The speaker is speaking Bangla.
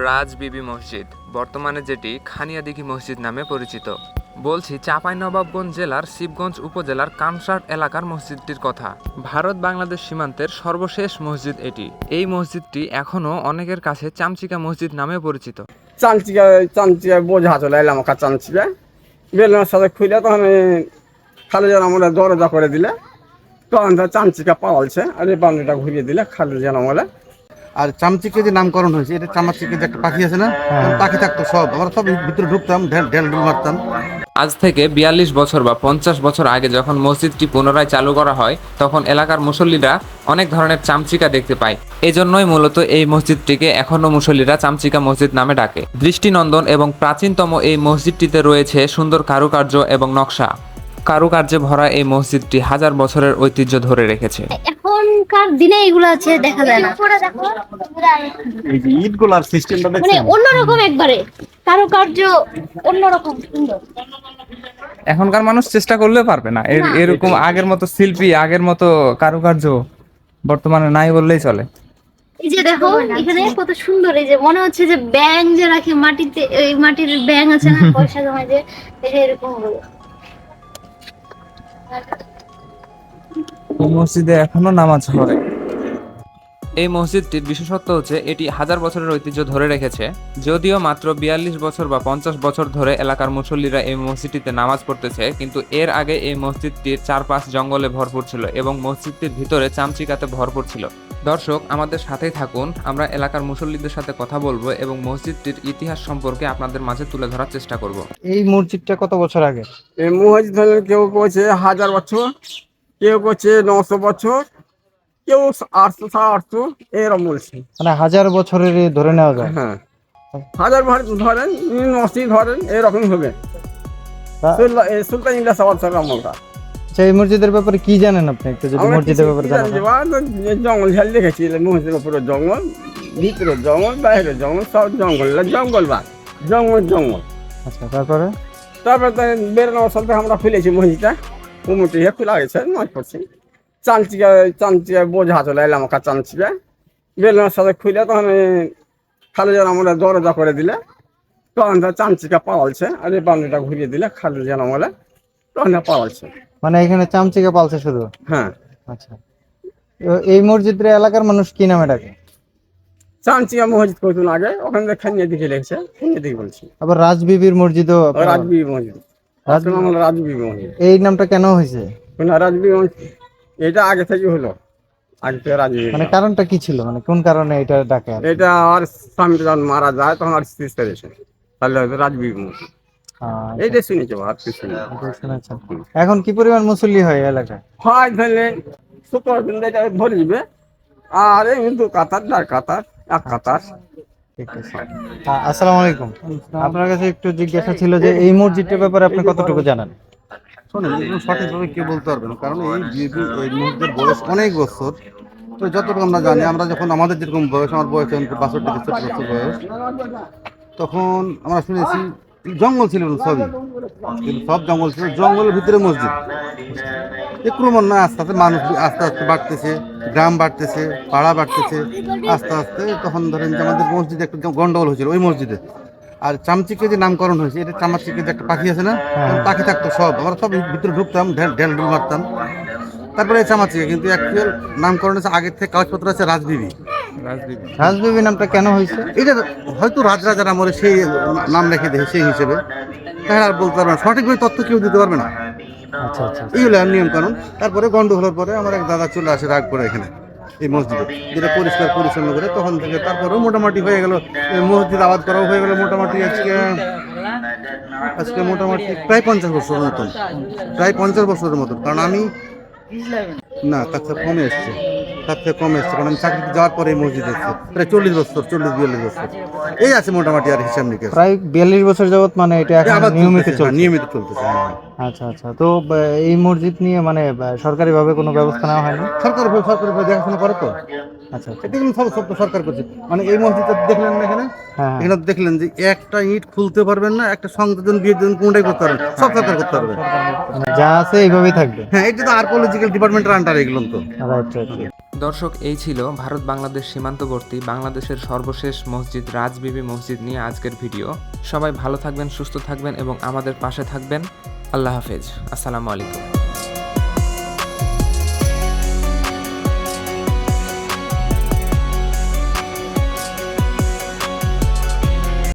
রাজবিবি মসজিদ, বর্তমানে যেটি খানিয়াদিঘি মসজিদ নামে পরিচিত। বলছি চাঁপাইনবাবগঞ্জ জেলার শিবগঞ্জ উপজেলার কামসাট এলাকার মসজিদটির কথা। ভারত বাংলাদেশ সীমান্তের সর্বশেষ মসজিদ এটি। এই মসজিদটি এখনও অনেকের কাছে চামচিকা মসজিদ নামে পরিচিত। চামচিকা চামচিকা বোঝা চলে এলাম ওকা চামচিকা বেলুনের সাথে খুলে তখন খালি যেন আমরা দরজা করে দিলে তখন তো চামচিকা পাওয়ালছে আর এই বাউন্ডারিটা ঘুরিয়ে দিলে খালি যেন বলে। আর চামচিকে যে নামকরণ হয়েছে, এটা চামাচিকে যে একটা পাখি আছে না, পাখি থাকতো সব, আমরা সব ভিতরে ঢুকতাম, ঢেল মারতাম। আজ থেকে ৪২ বছর বা ৫০ বছর আগে যখন মসজিদটি পুনরায় চালু করা হয়, তখন এলাকার মুসল্লিরা অনেক ধরনের চামচিকা দেখতে পায়। এজন্যই মূলত এই মসজিদটিকে এখনও মুসল্লিরা চামচিকা মসজিদ নামে ডাকে। দৃষ্টিনন্দন এবং প্রাচীনতম এই মসজিদটিতে রয়েছে সুন্দর কারুকার্য এবং নকশা। কারুকার্যে ভরা এই মসজিদটি হাজার বছরের ঐতিহ্য ধরে রেখেছে। এখনকার দিনে এগুলো আছে দেখা যায় না। এই যে ইটগুলার সিস্টেমটা মানে দেখছেন, অন্যরকম একবারে কারুকার্য অন্যরকম সুন্দর। এখনকার মানুষ চেষ্টা করলেও পারবে না এরকম আগের মতো শিল্পী, আগের মতো কারুকার্য বর্তমানে নাই বললেই চলে। এই যে দেখো এখানে কত সুন্দর, এই যে মনে হচ্ছে যে ব্যাঙ যে রাখে মাটিতে, এই মাটির ব্যাঙ আছে না পয়সা জমায় যে, এরকম হলো। এই মসজিদে এখনো নামাজ পড়ে। এই মসজিদটির বিশেষত্ব হচ্ছে এটি হাজার বছরের ঐতিহ্য ধরে রেখেছে। যদিও মাত্র ৪২ বছর বা ৫০ বছর ধরে এলাকার মুসল্লিরা এই মসজিদটিতে নামাজ পড়তেছে, কিন্তু এর আগে এই মসজিদটির চারপাশ জঙ্গলে ভরপুর ছিল এবং মসজিদটির ভিতরে চামচিকাতে ভরপুর ছিল। দর্শক, আমাদের সাথেই থাকুন, আমরা এলাকার মুসল্লিদের সাথে কথা বলবো এবং মসজিদটির ইতিহাস সম্পর্কে আপনাদের মাঝে তুলে ধরার চেষ্টা করব। এই মসজিদটা কত বছর আগে? এই মসজিদ হলে কেউ করছে ১০০০ বছর, কেউ করছে ৯০০ বছর, কেউ ৮০০ ৮০০ এরকম বলছে। মানে ১০০০ বছরের ধরে নেওয়া যায়। হ্যাঁ, ১০০০ ধরেন, ৯০ ধরেন, এরকম হবে। তা- সুলতান ইলিয়াস সাবালসার আমলটা। আচ্ছা, এই মসজিদের ব্যাপারে কি জানেন আপনি? একটু যদি আমরা মসজিদের ব্যাপারে জানেন। জঙ্গল ঝাল দেখেছি, মসজিদের উপরে জঙ্গল, ভিতরে জঙ্গল, বাইরে জঙ্গল, সব জঙ্গল জঙ্গল বা জঙ্গল। আচ্ছা, তারপরে তারপরে তো বেরোনোর সাথে আমরা খুলেছি মসজিদটা, কুমুটি খোলা গেছে, মাছ পড়ছি। চামচিকা বোঝা চলে এলাম ওকা চামচিকা বেলুনের সাথে খুলে তখন খালি যেন আমরা দরজা করে দিলে তখন তো চামচিকা পাওয়ালছে আর এই বাউন্ডারিটা ঘুরিয়ে দিলে খালি যেন বলে তখন পাওয়ালছে। মানে এখানে চামচিকা পালছে শুধু? হ্যাঁ, আচ্ছা, তো এই মসজিদের এলাকার মানুষ কি নামে ডাকে? চামচিকা মসজিদ কতদিন আগে ওখান থেকে খানিয়ে দিকে লেগেছে, খানিয়ে দিকে বলছি। আবার রাজবিবির মসজিদও রাজবিবি মসজিদ, রাজবিবি মসজিদ। এই নামটা কেন হয়েছে? রাজবিবি মসজিদ এটা আগে থেকে হলো, আগে থেকে রাজবিবি। মানে কারণটা কি ছিল, মানে কোন কারণে এটা ডাকে আর কি? এটা আর স্বামীটা যখন মারা যায় তখন আর স্ত্রী সেরেছে, তাহলে হয়তো রাজবিবি মসজিদ। আচ্ছা, এইটা শুনেছি, আর কিছু শুনি। এটা শুনেছেন। এখন কি পরিমাণ মুসল্লি হয় এই এলাকায়? হয় ধরলে শুক্রবার দিন এটা ভরে দিবে, আর এই কিন্তু কাতার না কাতার এক কাতার। ঠিক আছে। আসসালামু আলাইকুম। আপনার কাছে একটু জিজ্ঞাসা ছিল যে এই মসজিদটার ব্যাপারে আপনি কতটুকু জানেন? শোনেন, এগুলো সঠিকভাবে কেউ বলতে পারবে না, কারণ এই মসজিদের বয়স অনেক বছর। তো যতটুকু আমরা জানি, আমরা যখন আমাদের যেরকম বয়স, আমার বয়স ৬২-৬৩ বছর বয়স, তখন আমরা শুনেছি জঙ্গল ছিল সবই, কিন্তু সব জঙ্গল ছিল, জঙ্গলের ভিতরে মসজিদ। এই ক্রমান্বয়ে আস্তে আস্তে মানুষ আস্তে আস্তে বাড়তেছে, গ্রাম বাড়তেছে, পাড়া বাড়তেছে, আস্তে আস্তে তখন ধরেন যে আমাদের মসজিদে একটু গন্ডগোল হয়েছিল ওই মসজিদে। আর চামচিকে যে নামকরণ হয়েছে, এটা চামাচিকে যে একটা পাখি আছে না, পাখি থাকতো সব, আমরা সব ভিতরে ঢুকতাম, ঢেল মারতাম। তারপরে এই চামাচিকে, কিন্তু অ্যাকচুয়াল নামকরণ হচ্ছে আগের থেকে কাগজপত্র আছে রাজবিবি। রাজবিবি নামটা কেন হয়েছে? এটা হয়তো রাজরাজার আমলে সেই নাম রেখে দেয় সেই হিসেবে, তাহলে আর বলতে পারবে না, সঠিকভাবে তথ্য কেউ দিতে পারবে না। আচ্ছা আচ্ছা। এই হলো নিয়ম কানুন। তারপরে গন্ডগোলের পরে আমার এক দাদা চলে আসে রাগ করে এখানে এই মসজিদে, যেটা পরিষ্কার পরিচ্ছন্ন করে, তখন থেকে তারপরেও মোটামুটি হয়ে গেল, মসজিদ আবাদ করাও হয়ে গেল মোটামুটি আজকে মোটামুটি প্রায় ৫০ বছরের মতন, প্রায় ৫০ বছরের মতন। কারণ আমি না, তার থেকে কমে এসছে, কারণ আমি চাকরিতে যাওয়ার পরে এই মসজিদ এসছে প্রায় ৪০ বছর, ৪০-৪২ বছর এই আছে মোটামুটি, আর হিসাব নিকেশ প্রায় ৪২ বছর যাবত মানে এটা এখন আবার নিয়মিত চলছে। নিয়মিত চলতেছে। আচ্ছা আচ্ছা। তো এই মসজিদ নিয়ে মানে সরকারি ভাবে কোনো ব্যবস্থা নেওয়া হয়নি? সরকার দেখাশোনা করে তো। আচ্ছা আচ্ছা। এটা কিন্তু সব সরকার করছে। মানে এই মসজিদটা দেখলেন না এখানে, হ্যাঁ এখানে দেখলেন যে একটা ইট খুলতে পারবেন না, একটা সংযোজন বিয়ের জন্য কোনটাই করতে পারবেন, সব সরকার করতে পারবে। মানে যা আছে এইভাবেই থাকবে। হ্যাঁ, এটা তো আর্কোলজিক্যাল ডিপার্টমেন্টের আন্ডারে এগুলো তো। Right right. দর্শক, এই ছিল ভারত বাংলাদেশ সীমান্তবর্তী বাংলাদেশের সর্বশেষ মসজিদ রাজবিবি মসজিদ নিয়ে আজকের ভিডিও। সবাই ভালো থাকবেন, সুস্থ থাকবেন এবং আমাদের পাশে থাকবেন। আল্লাহ হাফেজ। আসসালামু আলাইকুম।